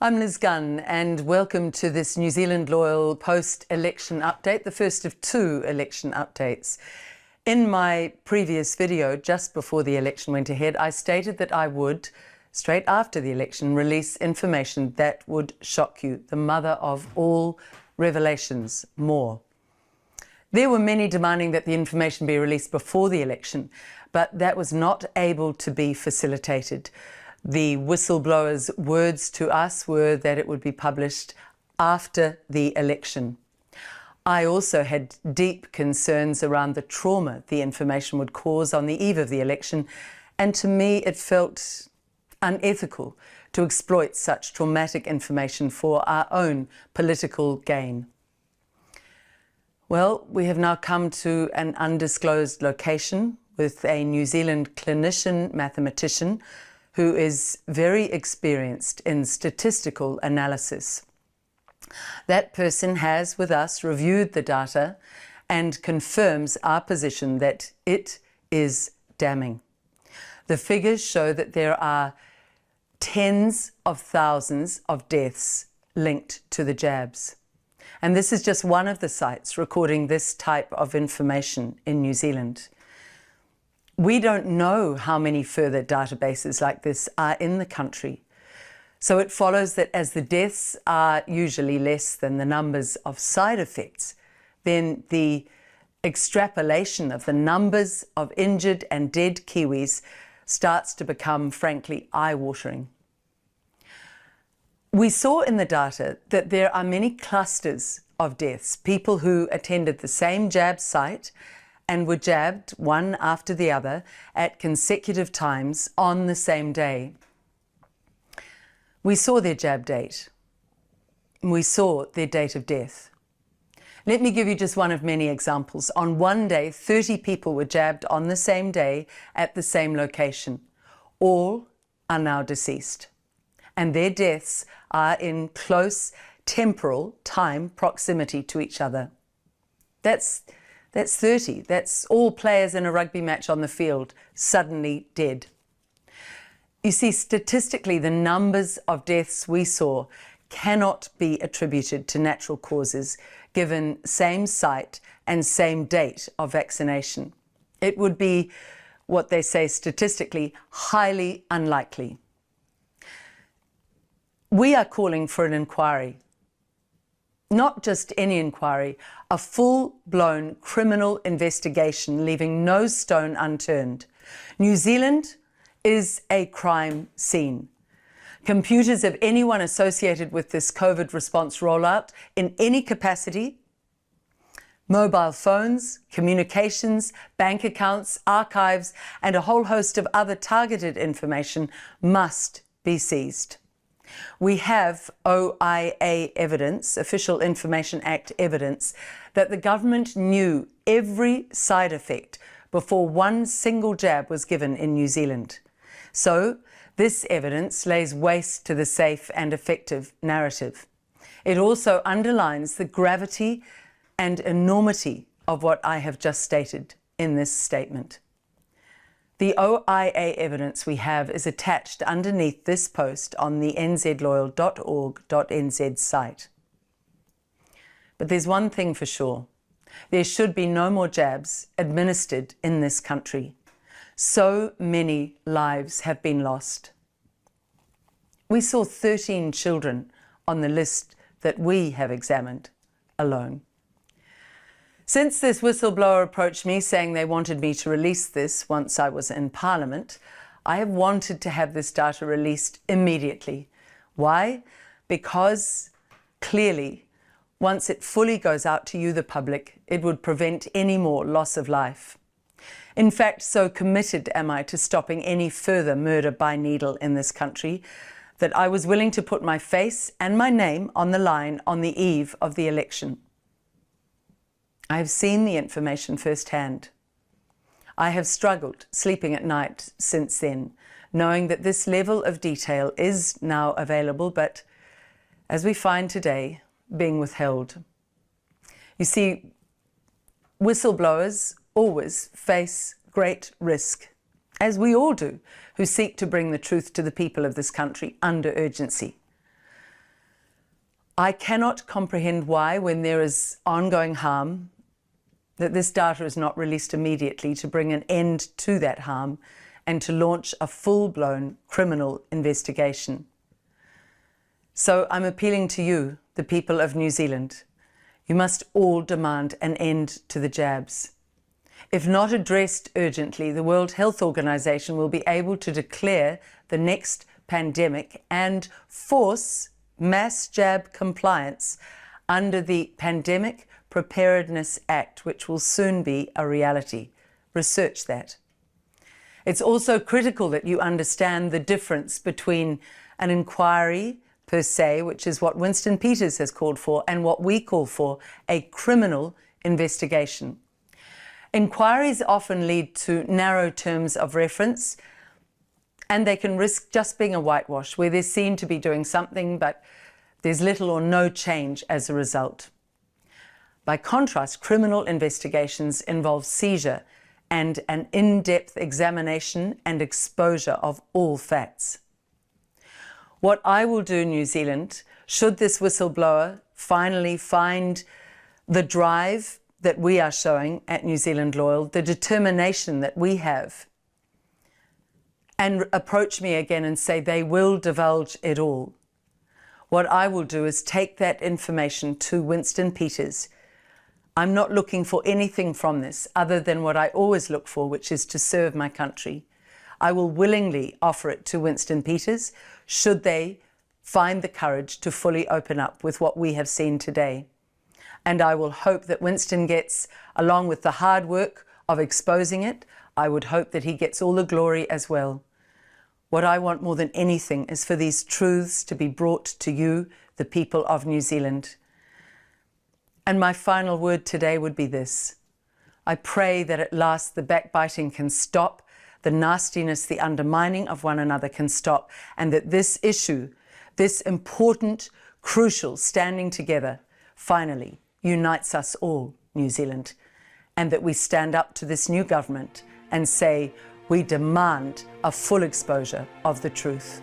I'm Liz Gunn and welcome to this New Zealand Loyal post-election update, the first of two election updates. In my previous video, just before the election went ahead, I stated that I would, straight after the election, release information that would shock you, the mother of all revelations, more. There were many demanding that the information be released before the election, but that was not able to be facilitated. The whistleblower's words to us were that it would be published after the election. I also had deep concerns around the trauma the information would cause on the eve of the election, and to me it felt unethical to exploit such traumatic information for our own political gain. Well, we have now come to an undisclosed location with a New Zealand clinician mathematician who is very experienced in statistical analysis. That person has, with us, reviewed the data and confirms our position that it is damning. The figures show that there are tens of thousands of deaths linked to the jabs. And this is just one of the sites recording this type of information in New Zealand. We don't know how many further databases like this are in the country. So it follows that as the deaths are usually less than the numbers of side effects, then the extrapolation of the numbers of injured and dead Kiwis starts to become, frankly, eye-watering. We saw in the data that there are many clusters of deaths, people who attended the same jab site and were jabbed one after the other at consecutive times on the same day. We saw their jab date. We saw their date of death. Let me give you just one of many examples. On one day, 30 people were jabbed on the same day at the same location. All are now deceased, and their deaths are in close temporal time proximity to each other. That's 30. That's all players in a rugby match on the field suddenly dead. You see, statistically, the numbers of deaths we saw cannot be attributed to natural causes given same site and same date of vaccination. It would be, what they say statistically, highly unlikely. We are calling for an inquiry. Not just any inquiry, a full-blown criminal investigation leaving no stone unturned. New Zealand is a crime scene. Computers of anyone associated with this COVID response rollout in any capacity, mobile phones, communications, bank accounts, archives, and a whole host of other targeted information must be seized. We have OIA evidence, Official Information Act evidence, that the government knew every side effect before one single jab was given in New Zealand. So this evidence lays waste to the safe and effective narrative. It also underlines the gravity and enormity of what I have just stated in this statement. The OIA evidence we have is attached underneath this post on the nzloyal.org.nz site. But there's one thing for sure. There should be no more jabs administered in this country. So many lives have been lost. We saw 13 children on the list that we have examined alone. Since this whistleblower approached me saying they wanted me to release this once I was in Parliament, I have wanted to have this data released immediately. Why? Because clearly, once it fully goes out to you, the public, it would prevent any more loss of life. In fact, so committed am I to stopping any further murder by needle in this country that I was willing to put my face and my name on the line on the eve of the election. I have seen the information firsthand. I have struggled sleeping at night since then, knowing that this level of detail is now available, but as we find today, being withheld. You see, whistleblowers always face great risk, as we all do, who seek to bring the truth to the people of this country under urgency. I cannot comprehend why, when there is ongoing harm, that this data is not released immediately to bring an end to that harm and to launch a full-blown criminal investigation. So I'm appealing to you, the people of New Zealand. You must all demand an end to the jabs. If not addressed urgently, the World Health Organization will be able to declare the next pandemic and force mass jab compliance under the Pandemic Preparedness Act, which will soon be a reality. Research that. It's also critical that you understand the difference between an inquiry per se, which is what Winston Peters has called for, and what we call for, a criminal investigation. Inquiries often lead to narrow terms of reference, and they can risk just being a whitewash, where they're seen to be doing something, but there's little or no change as a result. By contrast, criminal investigations involve seizure and an in-depth examination and exposure of all facts. What I will do in New Zealand, should this whistleblower finally find the drive that we are showing at New Zealand Loyal, the determination that we have, and approach me again and say they will divulge it all, what I will do is take that information to Winston Peters. I'm not looking for anything from this other than what I always look for, which is to serve my country. I will willingly offer it to Winston Peters, should they find the courage to fully open up with what we have seen today. And I will hope that Winston gets, along with the hard work of exposing it, I would hope that he gets all the glory as well. What I want more than anything is for these truths to be brought to you, the people of New Zealand. And my final word today would be this. I pray that at last the backbiting can stop, the nastiness, the undermining of one another can stop, and that this issue, this important, crucial standing together, finally unites us all, New Zealand, and that we stand up to this new government and say, we demand a full exposure of the truth.